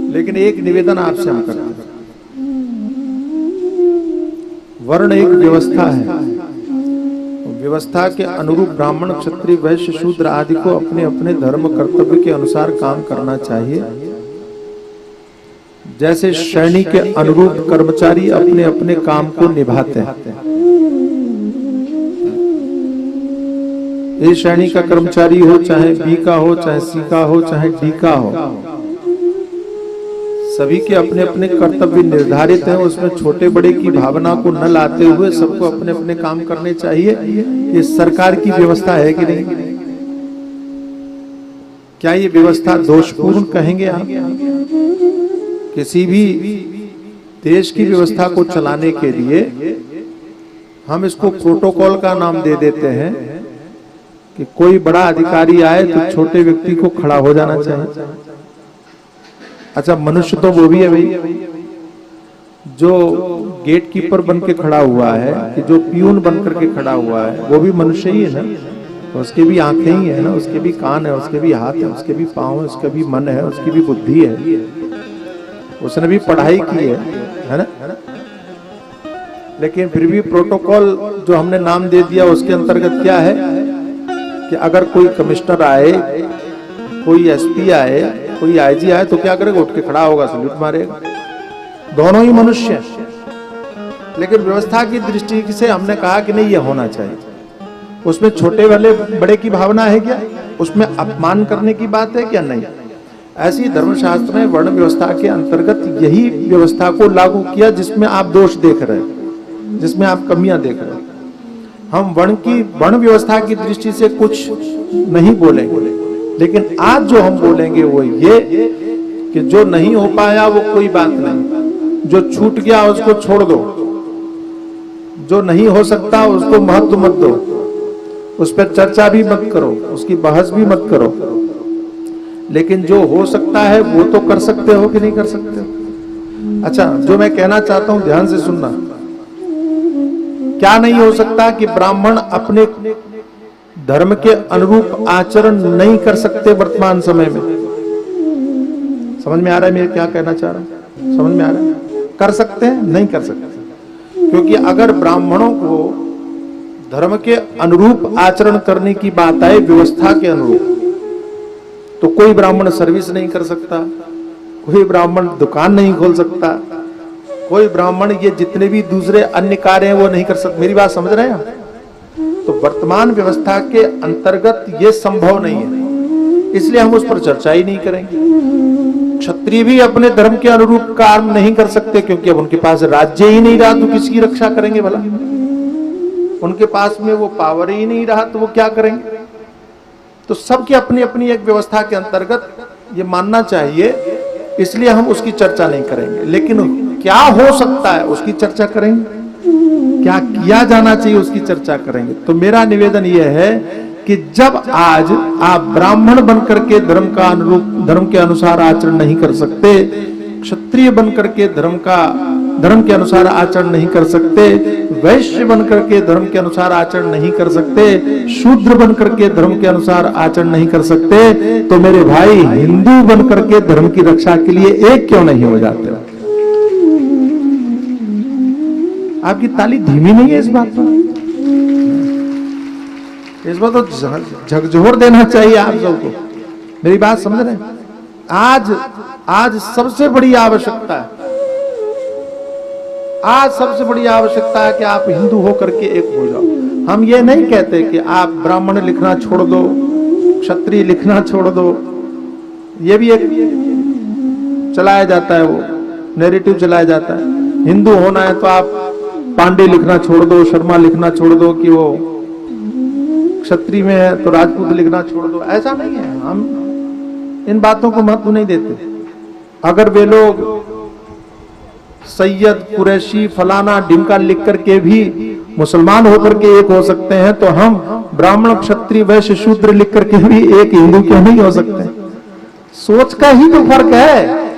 लेकिन एक निवेदन आपसे हम करते हैं, वर्ण एक व्यवस्था है, व्यवस्था के अनुरूप ब्राह्मण क्षत्रिय वैश्य शूद्र आदि को अपने अपने धर्म कर्तव्य के अनुसार काम करना चाहिए। जैसे श्रेणी के अनुरूप कर्मचारी अपने अपने काम को निभाते हैं। ए श्रेणी का कर्मचारी हो, चाहे बी का हो, चाहे सी का हो, चाहे डी का हो, सभी के अपने अपने कर्तव्य निर्धारित हैं। उसमें छोटे बड़े की भावना को न लाते हुए सबको अपने अपने काम करने चाहिए। ये सरकार की व्यवस्था है कि नहीं? क्या ये व्यवस्था दोषपूर्ण कहेंगे आप? किसी भी देश की व्यवस्था को चलाने के लिए हम इसको प्रोटोकॉल का नाम दे देते हैं कि कोई बड़ा अधिकारी आए तो छोटे व्यक्ति को खड़ा हो जाना चाहिए। अच्छा, मनुष्य तो वो भी है भाई, जो गेट कीपर बन के खड़ा हुआ है, कि जो पियून बन करके खड़ा हुआ है, वो भी मनुष्य ही है ना। तो उसके भी आंखें ही है ना, उसके भी कान है, उसके भी हाथ है, उसके भी पांव है, उसका भी मन है, उसकी भी बुद्धि है, उसने भी पढ़ाई की है ना। लेकिन फिर भी प्रोटोकॉल जो हमने नाम दे दिया, उसके अंतर्गत क्या है कि अगर कोई कमिश्नर आए, कोई एसपी आए, कोई आईजी आए, तो क्या करेगा? उठ के खड़ा होगा, सल्यूट मारेगा। दोनों ही मनुष्य हैं। लेकिन व्यवस्था की दृष्टि से हमने कहा कि नहीं, ये होना चाहिए। उसमें छोटे वाले बड़े की भावना है क्या? उसमें अपमान करने की बात है क्या? नहीं। ऐसी धर्मशास्त्र ने वर्ण व्यवस्था के अंतर्गत यही व्यवस्था को लागू किया जिसमें आप दोष देख रहे हैं, जिसमें आप कमियां देख रहे हैं। हम वर्ण व्यवस्था की दृष्टि से कुछ नहीं बोलेंगे, लेकिन आज जो हम बोलेंगे वो ये कि जो नहीं हो पाया वो कोई बात नहीं, जो छूट गया उसको छोड़ दो, जो नहीं हो सकता उसको महत्व मत दो, उस पर चर्चा भी मत करो, उसकी बहस भी मत करो। लेकिन जो हो सकता है वो तो कर सकते हो कि नहीं कर सकते हो? अच्छा, जो मैं कहना चाहता हूं ध्यान से सुनना। क्या नहीं हो सकता कि ब्राह्मण अपने धर्म के अनुरूप आचरण नहीं कर सकते वर्तमान समय में? समझ में आ रहा है मैं क्या कहना चाह रहा हूं? समझ में आ रहा है? कर सकते हैं? नहीं कर सकते। क्योंकि अगर ब्राह्मणों को धर्म के अनुरूप आचरण करने की बात आए, व्यवस्था के अनुरूप, तो कोई ब्राह्मण सर्विस नहीं कर सकता, कोई ब्राह्मण दुकान नहीं खोल सकता, कोई ब्राह्मण ये जितने भी दूसरे अन्य कार्य हैं वो नहीं कर सकता। मेरी बात समझ रहे हैं? तो वर्तमान व्यवस्था के अंतर्गत ये संभव नहीं है, इसलिए हम उस पर चर्चा ही नहीं करेंगे। क्षत्रिय भी अपने धर्म के अनुरूप काम नहीं कर सकते, क्योंकि अब उनके पास राज्य ही नहीं रहा तो किसकी रक्षा करेंगे भला? उनके पास में वो पावर ही नहीं रहा तो वो क्या करेंगे? तो सबकी अपनी अपनी एक व्यवस्था के अंतर्गत ये मानना चाहिए, इसलिए हम उसकी चर्चा नहीं करेंगे। लेकिन क्या हो सकता है उसकी चर्चा करेंगे, क्या किया जाना चाहिए उसकी चर्चा करेंगे। तो मेरा निवेदन यह है कि जब आज आप ब्राह्मण बनकर के धर्म का अनुरूप, धर्म के अनुसार आचरण नहीं कर सकते, क्षत्रिय बनकर के धर्म के अनुसार आचरण नहीं कर सकते, वैश्य बनकर के धर्म के अनुसार आचरण नहीं कर सकते, शूद्र बनकर के धर्म के अनुसार आचरण नहीं कर सकते, तो मेरे भाई हिंदू बनकर के धर्म की रक्षा के लिए एक क्यों नहीं हो जाते? आपकी ताली धीमी नहीं है इस बात पर? इस बात तो झकझोर देना चाहिए आप सबको। मेरी बात समझ रहे हैं? आज सबसे बड़ी आवश्यकता है, आज सबसे बड़ी आवश्यकता है कि आप हिंदू होकर के एक हो जाओ। हम ये नहीं कहते कि आप ब्राह्मण लिखना छोड़ दो, क्षत्रिय लिखना छोड़ दो। ये भी एक चलाया जाता है, वो नैरेटिव चलाया जाता है। हिंदू होना है तो आप पांडे लिखना छोड़ दो, शर्मा लिखना छोड़ दो, कि वो क्षत्रिय में है तो राजपूत लिखना छोड़ दो। ऐसा नहीं है, हम इन बातों को महत्व नहीं देते। अगर वे लोग सैयद, कुरैशी, फलाना, ढिमका लिख करके भी मुसलमान होकर के एक हो सकते हैं, तो हम ब्राह्मण, क्षत्रिय, वैश्य, शूद्र लिख करके भी एक हिंदू क्यों नहीं हो सकते? सोच का ही तो फर्क है।